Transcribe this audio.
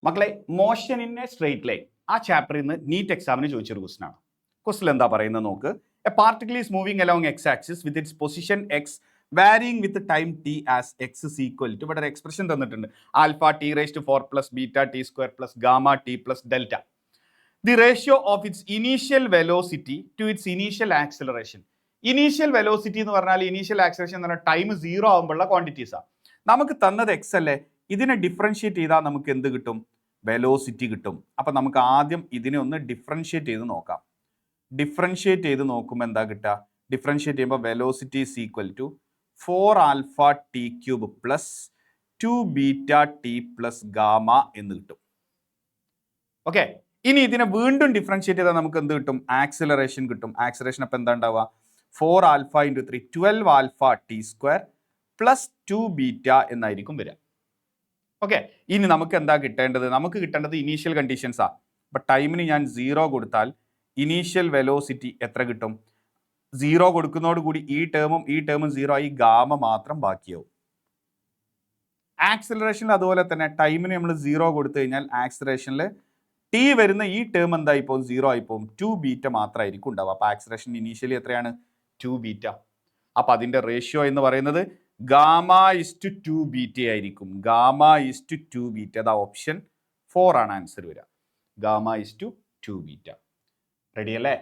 മക്കളെ, motion in A straight line ആ ചാപ്റ്ററിൽ നിന്ന് നീറ്റ് എക്സാമിന് ചോദിച്ചൊരു ക്വസ്റ്റൻ ആണ്. ക്വസ്റ്റൻ എന്താ പറയുന്നത് നോക്ക്. A particle is moving along X axis with its position X varying with time T as X is equal to, ഇവിടെ ഒരു എക്സ്പ്രഷൻ തന്നിട്ടുണ്ട്, alpha T raise to 4 plus beta T square plus gamma T plus delta. The ratio of its initial velocity to its initial acceleration. Initial velocity എന്ന് പറഞ്ഞാൽ initial acceleration എന്ന് പറഞ്ഞാൽ time 0 ആകുമ്പോഴുള്ള ക്വാണ്ടിറ്റീസാണ്. നമുക്ക് തന്നത് X അല്ലേ, ഇതിനെ ഡിഫറൻഷിയേറ്റ് ചെയ്താൽ നമുക്ക് എന്ത് കിട്ടും? വെലോസിറ്റി കിട്ടും. അപ്പം നമുക്ക് ആദ്യം ഇതിനെ ഒന്ന് ഡിഫറൻഷിയേറ്റ് ചെയ്ത് നോക്കാം. ഡിഫറൻഷിയേറ്റ് ചെയ്ത് നോക്കുമ്പോൾ എന്താ കിട്ടുക? ഡിഫറൻഷിയേറ്റ് ചെയ്യുമ്പോൾ velocity is equal to 4 alpha t cube plus 2 beta t plus gamma എന്ന് കിട്ടും. ഓക്കെ, ഇനി ഇതിനെ വീണ്ടും ഡിഫറൻഷിയേറ്റ് ചെയ്താൽ നമുക്ക് എന്ത് കിട്ടും? ആക്സിലറേഷൻ കിട്ടും. ആക്സിലറേഷൻ അപ്പം എന്താ ഉണ്ടാവുക? 4 alpha into 3 12 alpha T square plus 2 beta എന്നായിരിക്കും വരിക. ഓക്കെ, ഇനി നമുക്ക് എന്താ കിട്ടേണ്ടത്? നമുക്ക് കിട്ടേണ്ടത് ഇനീഷ്യൽ കണ്ടീഷൻസാ. അപ്പം ടൈമിന് ഞാൻ 0 കൊടുത്താൽ ഇനീഷ്യൽ വെലോസിറ്റി എത്ര കിട്ടും? 0 കൊടുക്കുന്നതോടുകൂടി ഈ ടേമും 0 ആയി, ഗാമ മാത്രം ബാക്കിയാവും. ആക്സിലറേഷനിൽ അതുപോലെ തന്നെ ടൈമിന് നമ്മൾ 0 കൊടുത്തു കഴിഞ്ഞാൽ ആക്സിലറേഷനിൽ ടി വരുന്ന ഈ ടേം എന്തായി പോകും? 0 ആയി പോകും. 2 ബീറ്റ മാത്രമായിരിക്കും ഉണ്ടാവുക. അപ്പോൾ ആക്സിലറേഷൻ ഇനീഷ്യലി എത്രയാണ്? 2 ബീറ്റ. അപ്പം അതിൻ്റെ റേഷ്യോ എന്ന് പറയുന്നത് ഗാമ ഇസ് ടു 2 ബീറ്റ ആയിരിക്കും. Gamma is to 2 beta. അതാ ഓപ്ഷൻ 4 ആണ് ആൻസർ വരിക. Gamma is to 2 beta. Ready അല്ലേ?